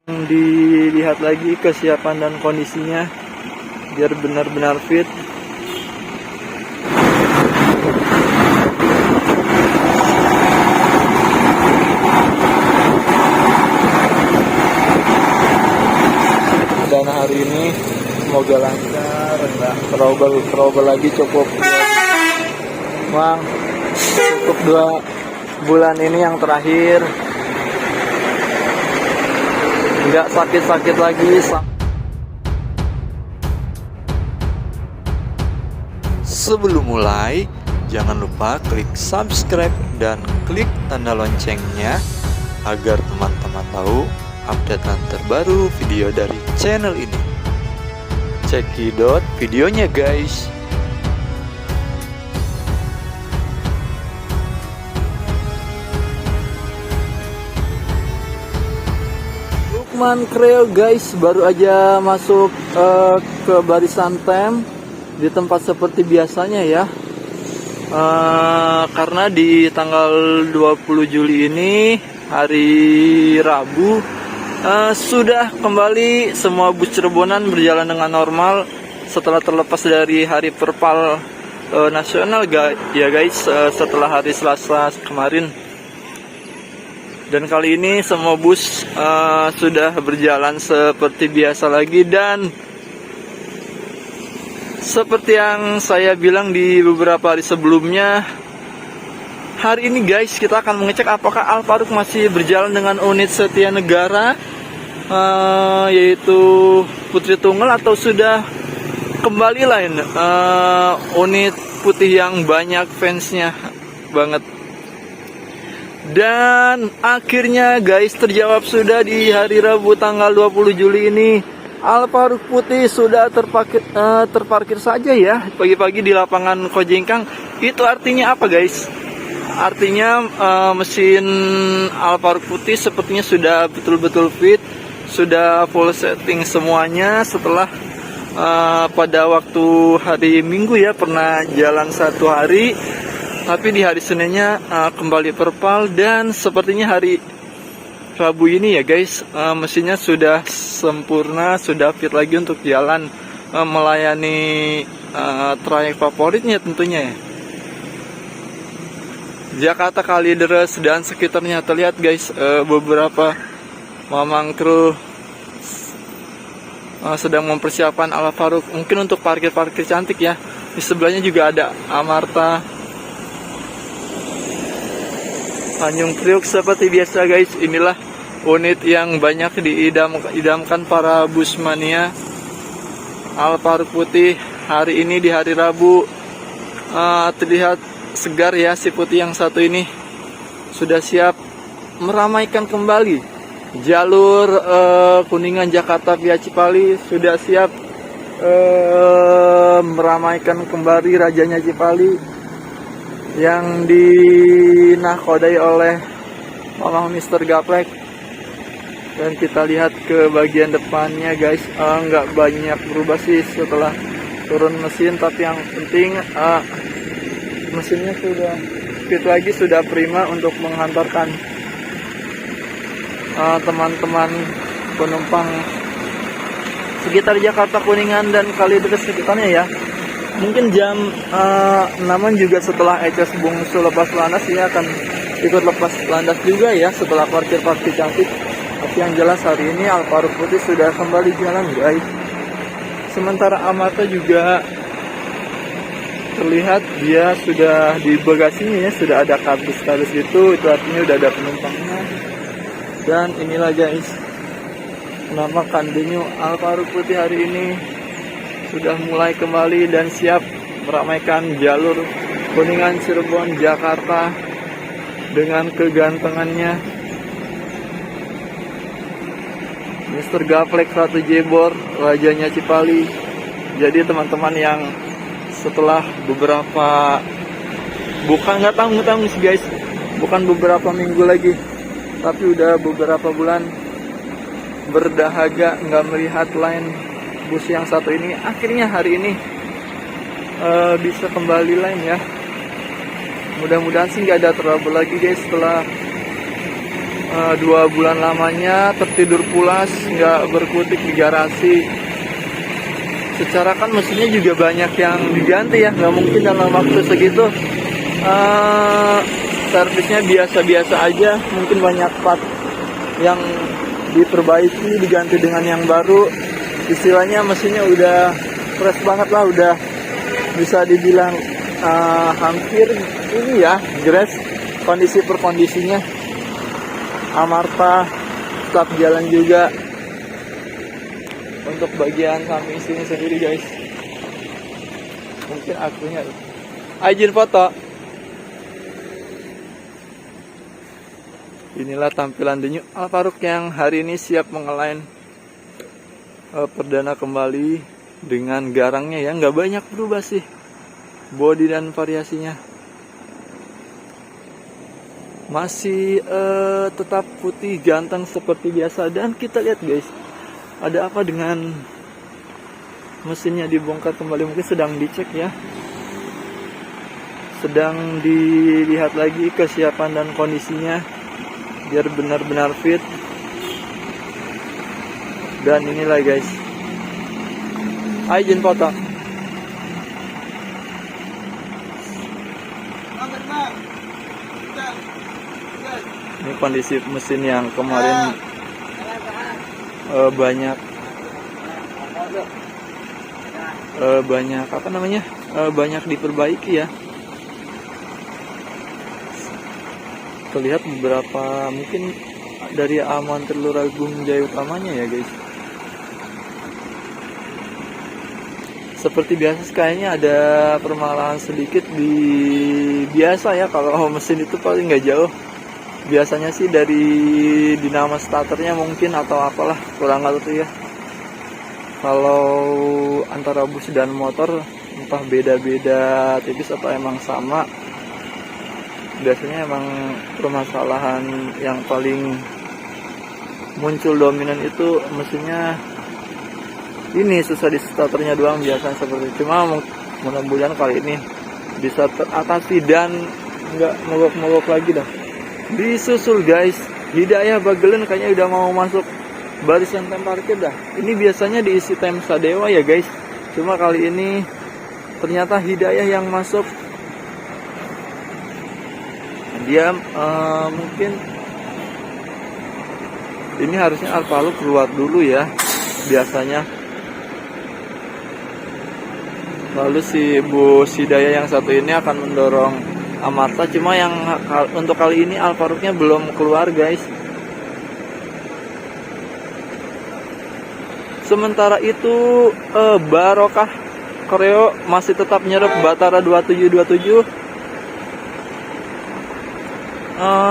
Dilihat lagi kesiapan dan kondisinya biar benar-benar fit. Dan hari ini semoga lancar, enggak trouble lagi, cukup 2 bulan ini yang terakhir, nggak sakit-sakit lagi. Sebelum mulai, jangan lupa klik subscribe dan klik tanda loncengnya agar teman-teman tahu updatean terbaru video dari channel ini. Cekidot videonya guys. Lukman Kreo guys, baru aja masuk ke barisan tem di tempat seperti biasanya ya. Karena di tanggal 20 Juli ini hari Rabu sudah kembali semua bus Cirebonan berjalan dengan normal setelah terlepas dari hari perpal nasional ya guys, setelah hari Selasa kemarin. Dan kali ini semua bus sudah berjalan seperti biasa lagi, dan seperti yang saya bilang di beberapa hari sebelumnya, hari ini guys kita akan mengecek apakah Al Farouk masih berjalan dengan unit Setia Negara, yaitu Putri Tunggal, atau sudah kembali lain unit putih yang banyak fansnya banget. Dan akhirnya guys terjawab sudah di hari Rabu tanggal 20 Juli ini. Al Farouk putih sudah terparkir saja ya pagi-pagi di lapangan Kojengkang. Itu artinya apa guys? Artinya mesin Al Farouk putih sepertinya sudah betul-betul fit, sudah full setting semuanya setelah pada waktu hari Minggu ya pernah jalan 1 hari, tapi di hari Seninnya kembali perpal, dan sepertinya hari Rabu ini ya guys mesinnya sudah sempurna, sudah fit lagi untuk jalan melayani trayek favoritnya tentunya ya. Jakarta, Kalideres dan sekitarnya. Terlihat guys beberapa mamang kru sedang mempersiapkan Al Farouk, mungkin untuk parkir-parkir cantik ya. Di sebelahnya juga ada Amarta, Tanjung Priok. Seperti biasa guys, inilah unit yang banyak diidamkan para bus mania. Al Farouk putih hari ini di hari Rabu terlihat segar ya, si putih yang satu ini sudah siap meramaikan kembali jalur Kuningan Jakarta via Cipali, sudah siap meramaikan kembali rajanya Cipali yang dinahkodai oleh Mamang Mr. Gaplek. Dan kita lihat ke bagian depannya guys, nggak banyak berubah sih setelah turun mesin, tapi yang penting mesinnya sudah fit lagi, sudah prima untuk menghantarkan teman-teman penumpang sekitar Jakarta, Kuningan dan Kalideres sekitarnya ya. Mungkin jam 6-an juga setelah Eces Bungsu lepas landas, dia akan ikut lepas landas juga ya setelah parkir-parkir cantik. Tapi yang jelas hari ini Al Farouk putih sudah kembali jalan guys. Sementara Amarta juga terlihat dia sudah di bagasinya ya, sudah ada kardus-kardus itu artinya udah ada penumpangnya. Dan inilah guys nama Kandunyu Al Farouk putih hari ini sudah mulai kembali dan siap meramaikan jalur Kuningan Cirebon Jakarta dengan kegantengannya. Mr. Gaplek Ratu Jebor, rajanya Cipali. Jadi teman-teman yang setelah beberapa, bukan nggak tanggung guys, bukan beberapa minggu lagi, tapi udah beberapa bulan berdahaga nggak melihat line bus yang satu ini, akhirnya hari ini bisa kembali line ya. Mudah-mudahan sih nggak ada trouble lagi guys setelah 2 bulan lamanya tertidur pulas, nggak berkutik di garasi. Secara kan mesinnya juga banyak yang diganti ya, nggak mungkin dalam waktu segitu. Servisnya biasa-biasa aja, mungkin banyak part yang diperbaiki, diganti dengan yang baru. Istilahnya mesinnya udah fresh banget lah, udah bisa dibilang hampir ini ya, grass kondisi per kondisinya. Amarta tetap jalan juga. Untuk bagian samping sini sendiri guys, mungkin akunya izin foto. Inilah tampilan The New Alfa Rook yang hari ini siap mengeline perdana kembali dengan garangnya ya. Nggak banyak berubah sih bodi dan variasinya, masih tetap putih ganteng seperti biasa. Dan kita lihat guys, ada apa dengan mesinnya dibongkar kembali, mungkin sedang dicek ya, sedang dilihat lagi kesiapan dan kondisinya biar benar-benar fit. Dan inilah guys, izin foto. Ini kondisi mesin yang kemarin banyak apa namanya, banyak diperbaiki ya. Terlihat beberapa mungkin dari aman Telur Agung Jaya utamanya ya guys. Seperti biasa kayaknya ada permasalahan sedikit di biasa ya, kalau mesin itu paling nggak jauh. Biasanya sih dari dinamo starternya mungkin atau apalah, kurang ngerti ya. Kalau antara bus dan motor entah beda-beda tipis atau emang sama. Biasanya emang permasalahan yang paling muncul dominan itu mesinnya ini, susah di starternya doang biasanya seperti itu. Cuma mudah-mudahan kali ini bisa teratasi dan nggak mogok-mogok lagi dah. Disusul guys, Hidayah Bagelen kayaknya udah mau masuk barisan tem parkir dah. Ini biasanya diisi tem Sadewa ya guys, cuma kali ini ternyata Hidayah yang masuk. Dia mungkin ini harusnya Alfa Rook keluar dulu ya biasanya, lalu si bus Hidayah yang satu ini akan mendorong Amarta. Cuma yang untuk kali ini Alfa Rooknya belum keluar guys. Sementara itu Barokah Koreo masih tetap nyerap Batara 2727.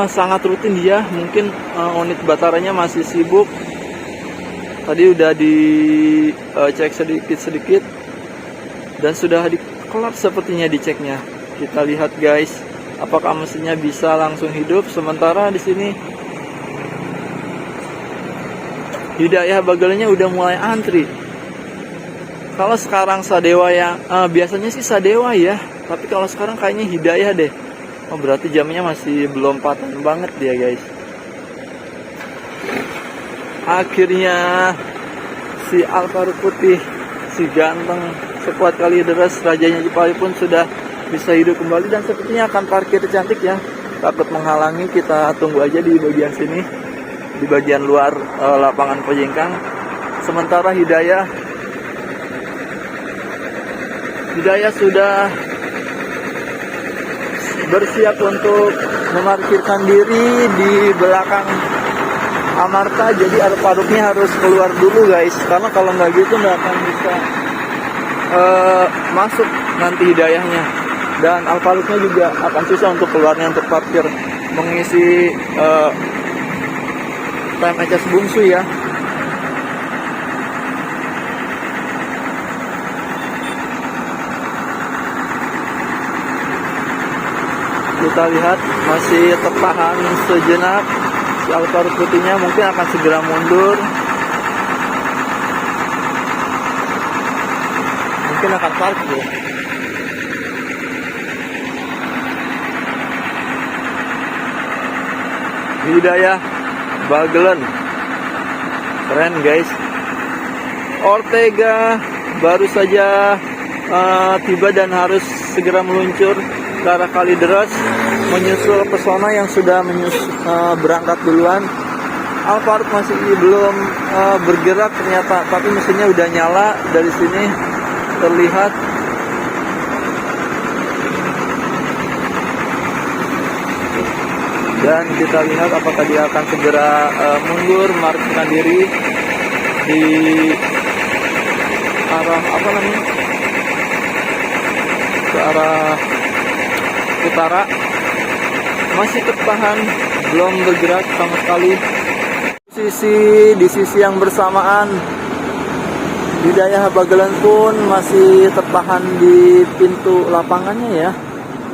Sangat rutin dia, mungkin unit bataranya masih sibuk. Tadi udah dicek sedikit-sedikit dan sudah dikelap sepertinya diceknya. Kita lihat guys, apakah mesinnya bisa langsung hidup. Sementara di sini Hidayah Bagelnya udah mulai antri. Kalau sekarang Sadewa yang biasanya sih Sadewa ya, tapi kalau sekarang kayaknya Hidayah deh. Oh, berarti jamnya masih belum paten banget dia guys. Akhirnya si Alfa Rook putih, si ganteng sekuat kali deres rajanya Jepang pun sudah bisa hidup kembali dan sepertinya akan parkir cantik ya. Takut menghalangi, kita tunggu aja di bagian sini, di bagian luar lapangan Kojengkang. Sementara Hidayah sudah bersiap untuk memarkirkan diri di belakang Amarta. Jadi Alfa Rooknya harus keluar dulu guys, karena kalau nggak gitu nggak akan bisa masuk nanti Hidayahnya. Dan Alfa Rooknya juga akan susah untuk keluarnya, untuk parkir mengisi TMHS bungsu ya. Kita lihat masih tertahan sejenak. Si Alfa Rook putihnya mungkin akan segera mundur. Mungkin akan parkir. Hidayah Bagelen. Keren guys. Ortega baru saja tiba dan harus segera meluncur ke arah Kalideres, menyusul Pesona yang sudah berangkat duluan. Alphard masih belum bergerak ternyata, tapi mesinnya udah nyala dari sini terlihat. Dan kita lihat apakah dia akan segera mundur, memarkirkan diri di arah apa namanya, ke arah utara. Masih tertahan, belum bergerak sama sekali. Di sisi yang bersamaan, Hidayah Bagelen pun masih tertahan di pintu lapangannya ya.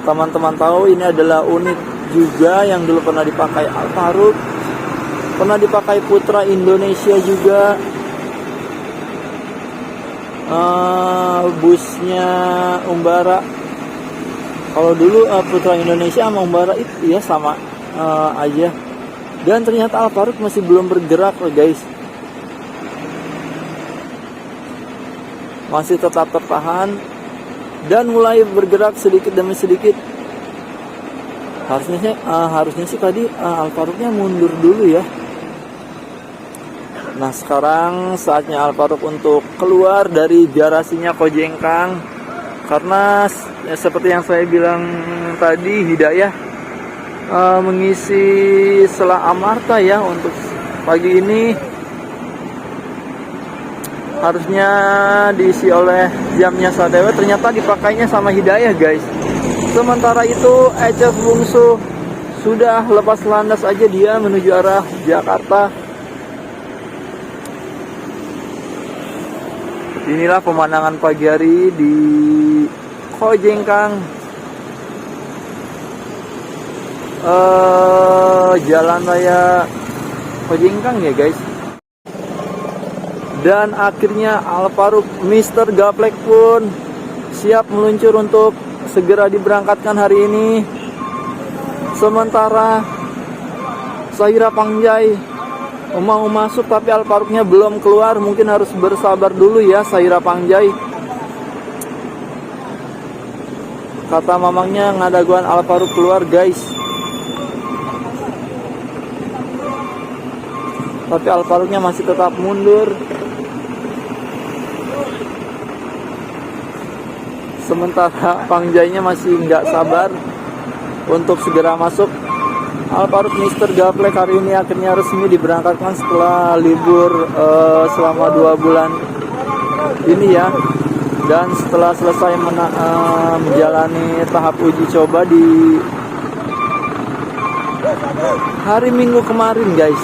Teman-teman tahu ini adalah unit juga yang dulu pernah dipakai Alfaruq, pernah dipakai Putra Indonesia juga. Busnya Umbara, kalau dulu Putra Indonesia sama Umbara itu ya sama aja. Dan ternyata Alfaruq masih belum bergerak loh guys, masih tetap tertahan dan mulai bergerak sedikit demi sedikit. Harusnya sih tadi Alfaruqnya mundur dulu ya. Nah sekarang saatnya Alfaruq untuk keluar dari garasinya Kojengkang, karena seperti yang saya bilang tadi, Hidayah mengisi selah Amarta ya untuk pagi ini. Harusnya diisi oleh jamnya Sadewa, ternyata dipakainya sama Hidayah guys. Sementara itu Eces Bungsu sudah lepas landas aja dia menuju arah Jakarta. Inilah pemandangan pagi hari di Kojengkang. Jalan raya Kojengkang ya guys. Dan akhirnya Alfaruq Mr. Gaplek pun siap meluncur untuk segera diberangkatkan hari ini. Sementara Sahira Pangjai mau masuk tapi Alfaruqnya belum keluar, mungkin harus bersabar dulu ya Sahira Pangjai. Kata mamangnya ngadaguan Alfaruq keluar guys, tapi Alfaruqnya masih tetap mundur. Sementara Pangjainya masih nggak sabar untuk segera masuk. Alfaruq Mr. Gaplek hari ini akhirnya resmi diberangkatkan setelah libur selama 2 bulan ini ya. Dan setelah selesai menjalani tahap uji coba di hari Minggu kemarin guys.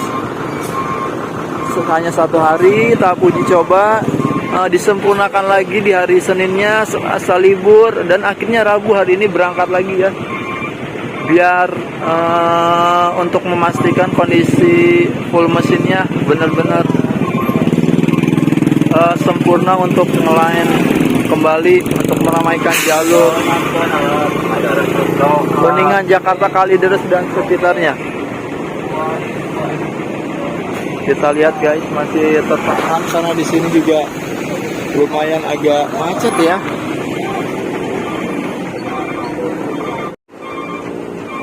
Hanya 1 hari tahap uji coba, disempurnakan lagi di hari Seninnya Selasa libur, dan akhirnya Rabu hari ini berangkat lagi ya, biar untuk memastikan kondisi full mesinnya benar-benar sempurna untuk ngelain kembali untuk meramaikan jalur Kuningan, Jakarta, Kalideres dan sekitarnya. Kita lihat guys, masih tertahan karena di sini juga lumayan agak macet ya.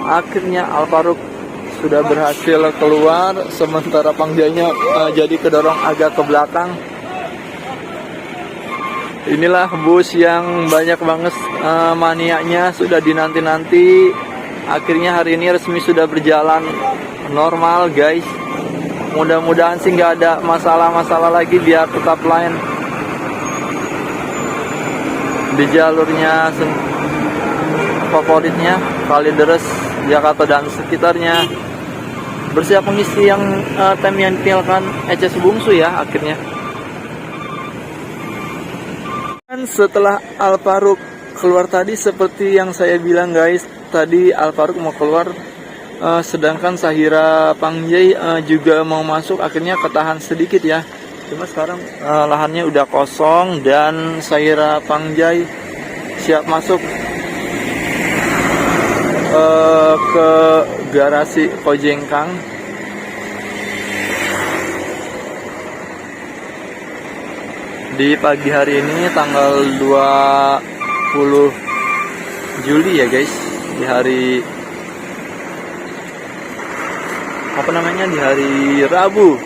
Akhirnya Alfaruq sudah berhasil keluar, sementara Pangjainya jadi kedorong agak ke belakang. Inilah bus yang banyak banget maniaknya, sudah dinanti-nanti. Akhirnya hari ini resmi sudah berjalan normal guys. Mudah-mudahan sih nggak ada masalah-masalah lagi, biar tetap line di jalurnya favoritnya Kalideres, Jakarta dan sekitarnya. Bersiap mengisi yang tem yang ditinggalkan Eces Bungsu ya akhirnya. Dan setelah Alfaruq keluar tadi, seperti yang saya bilang guys, tadi Alfaruq mau keluar, sedangkan Sahira Pangjai juga mau masuk, akhirnya ketahan sedikit ya. Cuma sekarang lahannya udah kosong dan Sahira Pangjai siap masuk ke garasi Kojengkang. Di pagi hari ini tanggal 20 Juli ya guys, di hari di hari Rabu.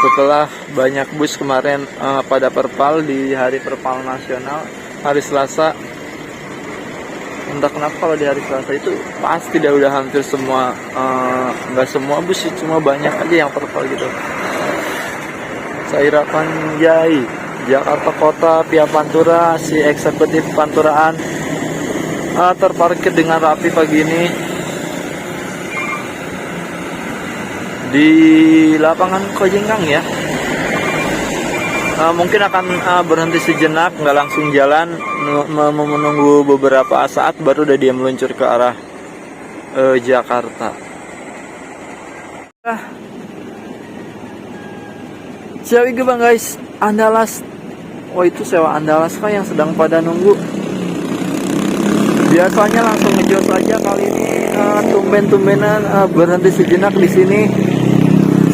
Setelah banyak bus kemarin pada perpal di hari perpal nasional hari Selasa. Entah kenapa kalau di hari Selasa itu pasti udah hampir semua, nggak semua bus sih, cuma banyak aja yang perpal gitu. Saira Panjai, Jakarta Kota via Pantura, si eksekutif Panturaan terparkir dengan rapi pagi ini di lapangan Kojengkang ya. Mungkin akan berhenti sejenak, nggak langsung jalan, menunggu beberapa saat baru udah dia meluncur ke arah Jakarta. Ciawi Gebang guys, Andalas. Oh itu sewa Andalas kah yang sedang pada nunggu? Biasanya langsung ngejos aja, kali ini tumben-tumbenan berhenti sejenak di sini.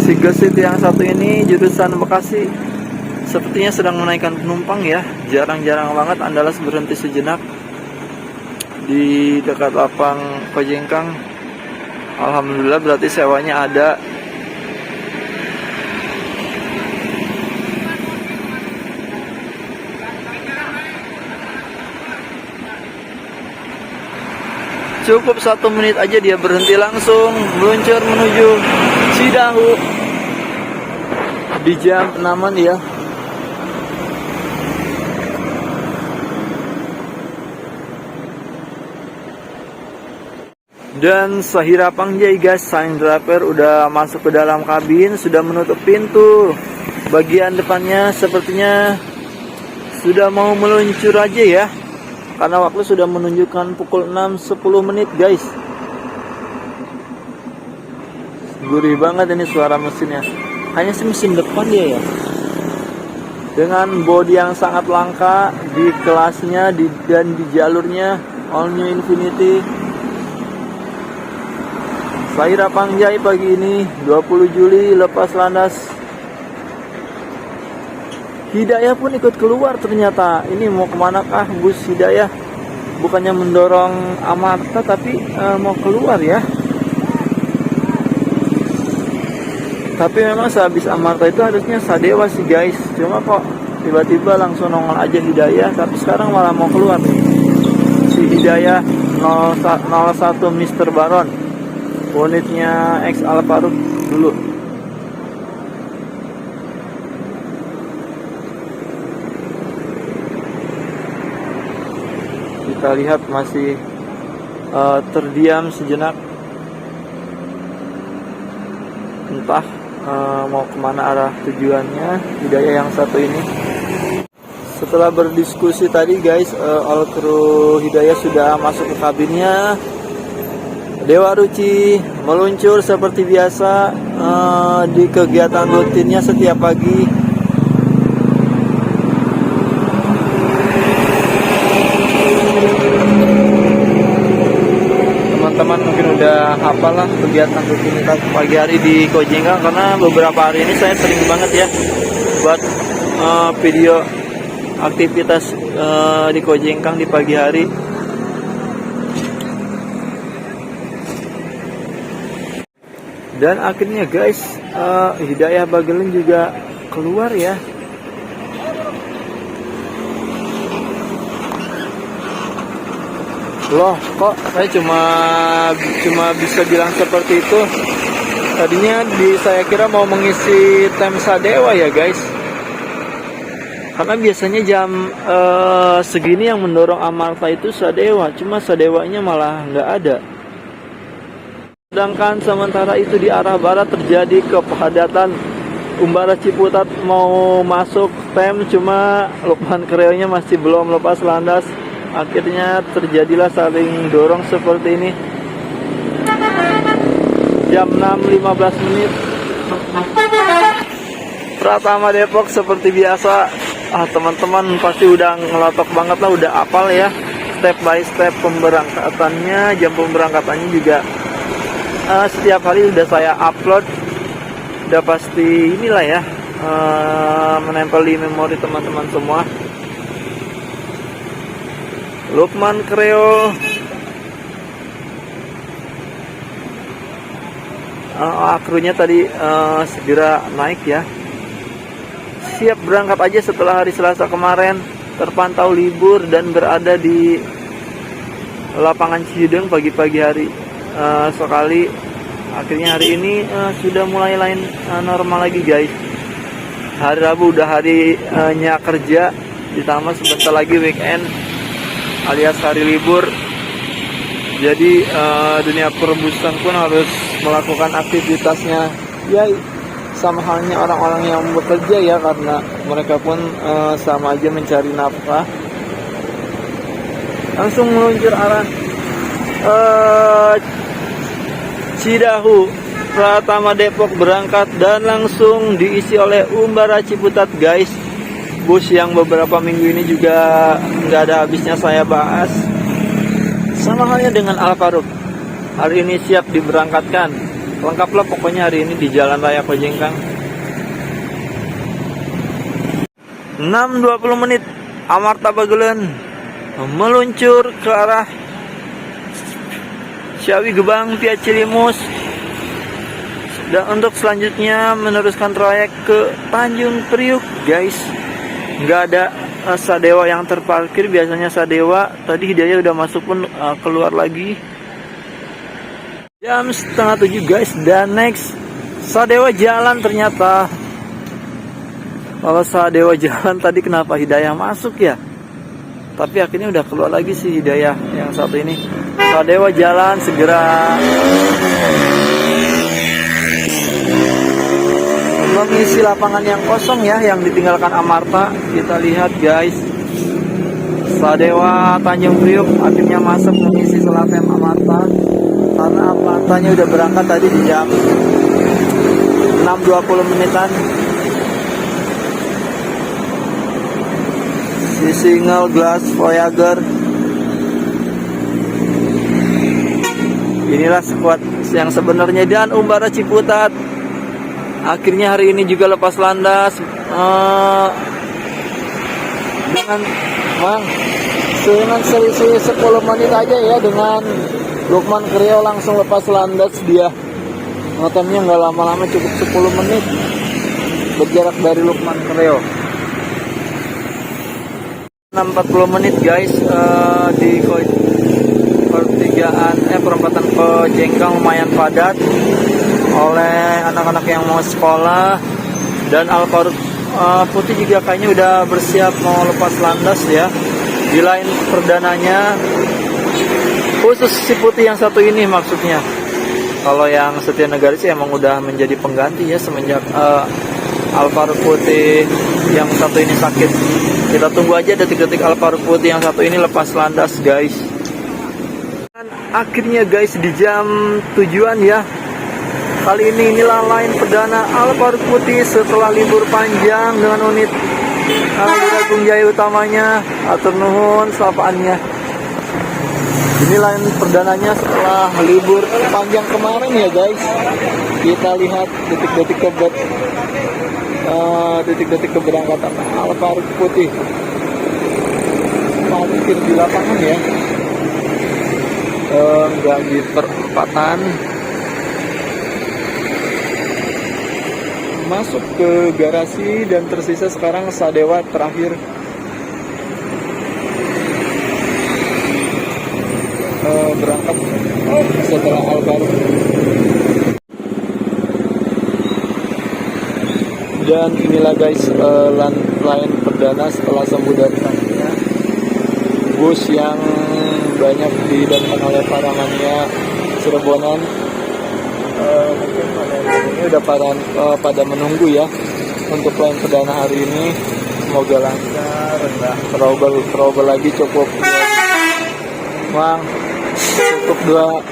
Si gesit yang satu ini jurusan Bekasi sepertinya sedang menaikkan penumpang ya. Jarang-jarang banget Andalas berhenti sejenak di dekat lapang Kojengkang. Alhamdulillah berarti sewanya ada. Cukup 1 menit aja dia berhenti, langsung meluncur menuju Cidahu di jam 6-an ya. Dan Sahira Pangjai guys, sign driver udah masuk ke dalam kabin, sudah menutup pintu. Bagian depannya sepertinya sudah mau meluncur aja ya. Karena waktu sudah menunjukkan pukul 6.10 menit guys. Gurih banget ini suara mesinnya. Hanya sih mesin depan dia ya. Dengan bodi yang sangat langka di kelasnya dan di jalurnya, all new Infiniti. Sahira Pangjai pagi ini 20 Juli lepas landas. Hidayah pun ikut keluar ternyata. Ini mau kemana kah bus Hidayah? Bukannya mendorong Amarta tapi mau keluar ya. Tapi memang sehabis Amarta itu harusnya Sadewa sih guys. Cuma kok tiba-tiba langsung nongol aja Hidayah. Tapi sekarang malah mau keluar nih. Si Hidayah 01 Mr. Baron, unitnya X Alparuk dulu. Kita lihat masih terdiam sejenak. Entah mau kemana arah tujuannya Hidayah yang satu ini. Setelah berdiskusi tadi guys, all kru Hidayah sudah masuk ke kabinnya. Dewa Ruci meluncur seperti biasa di kegiatan rutinnya setiap pagi. Teman-teman mungkin udah hafal lah kegiatan rutinitas pagi hari di Kojengkang, karena beberapa hari ini saya sering banget ya buat video aktivitas di Kojengkang di pagi hari. Dan akhirnya guys, Hidayah Bagelen juga keluar ya. Loh, kok saya cuma bisa bilang seperti itu. Tadinya saya kira mau mengisi tem Sadewa ya guys. Karena biasanya jam segini yang mendorong Amarta itu Sadewa, cuma Sadewanya malah nggak ada. Sedangkan sementara itu di arah barat terjadi kepadatan. Umbara Ciputat mau masuk tem, cuma Lukman Kreonya masih belum lepas landas. Akhirnya terjadilah saling dorong seperti ini. Jam 6.15 menit. Pratama Depok seperti biasa. Teman-teman pasti udah ngelotok banget lah, udah apal ya step by step pemberangkatannya. Jam pemberangkatannya juga setiap hari udah saya upload, udah pasti inilah ya, menempel di memori teman-teman semua. Lukman Kreo, krunya tadi segera naik ya. Siap berangkat aja setelah hari Selasa kemarin, terpantau libur dan berada di lapangan Cideng pagi-pagi hari sekali. Akhirnya hari ini sudah mulai lain normal lagi guys. Hari Rabu udah harinya kerja, ditambah sebentar lagi weekend alias hari libur. Jadi dunia perebusan pun harus melakukan aktivitasnya ya, sama halnya orang-orang yang bekerja ya, karena mereka pun sama aja mencari nafkah. Langsung meluncur arah Cidahu, Pratama Depok berangkat dan langsung diisi oleh Umbara Ciputat guys. Bus yang beberapa minggu ini juga nggak ada habisnya saya bahas. Sama halnya dengan Al Faruq, hari ini siap diberangkatkan. Lengkaplah pokoknya hari ini di Jalan Raya Kojengkang. 6.20 menit Amarta Bagelen meluncur ke arah Ciawi Gebang via Cilimus. Dan untuk selanjutnya meneruskan trayek ke Tanjung Priuk guys. Nggak ada Sadewa yang terparkir. Biasanya Sadewa, tadi Hidayah udah masuk pun keluar lagi. Jam 6:30 guys, dan next Sadewa jalan ternyata. Kalau Sadewa jalan tadi kenapa Hidayah masuk ya? Tapi akhirnya udah keluar lagi sih Hidayah yang satu ini. Sadewa jalan segera mengisi lapangan yang kosong ya, yang ditinggalkan Amarta. Kita lihat guys, Sadewa Tanjung Priuk akhirnya masuk mengisi Selavem Amarta, karena Amartanya udah berangkat tadi di jam 6.20 menitan. Si single glass Voyager. Inilah skuad yang sebenarnya. Dan Umbara Ciputat akhirnya hari ini juga lepas landas dengan selisih 10 menit aja ya, dengan Lukman Kreo langsung lepas landas dia. Ngetemnya nggak lama-lama, cukup 10 menit berjarak dari Lukman Kreo. 40 menit guys di perempatan Kojengkang lumayan padat oleh anak-anak yang mau sekolah. Dan Al Faruq Putih juga kayaknya udah bersiap mau lepas landas ya, di lain perdananya. Khusus si Putih yang satu ini maksudnya. Kalau yang Setia Negara sih emang udah menjadi pengganti ya semenjak Al Faruq Putih yang satu ini sakit. Kita tunggu aja detik-detik Al Faruq Putih yang satu ini lepas landas guys. Dan akhirnya guys di jam tujuan ya, kali ini inilah line perdana Al Faruq Putih setelah libur panjang dengan unit Agung Jaya utamanya. Atur nuhun sapaannya. Ini line perdananya setelah libur panjang kemarin ya guys. Kita lihat detik-detik keberangkatan Al Faruq Putih. Parkir di lapangan ya, nggak di perempatan. Masuk ke garasi dan tersisa sekarang Sadewa terakhir. Berangkat setelah Al Faruq. Dan inilah guys line perdana setelah sambutannya. Bus yang banyak didatangkan oleh para mania Cirebonan. Mungkin ini udah pada menunggu ya untuk line perdana hari ini. Semoga lancar, enggak trouble lagi. Cukup 2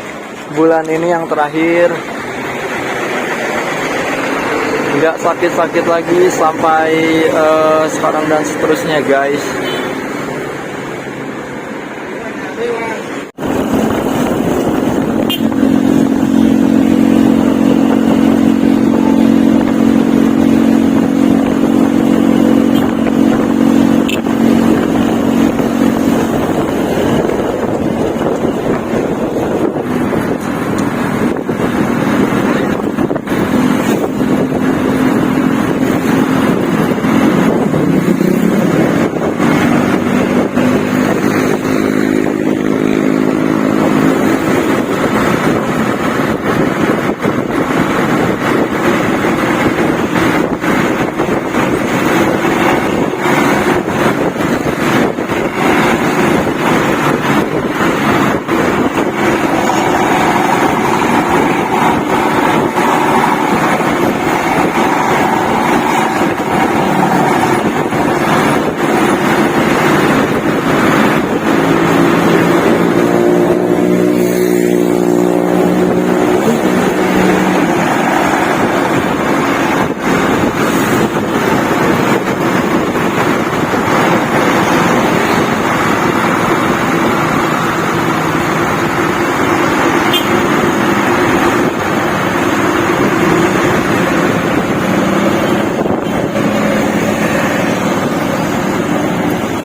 bulan ini yang terakhir, nggak sakit-sakit lagi sampai sekarang dan seterusnya guys.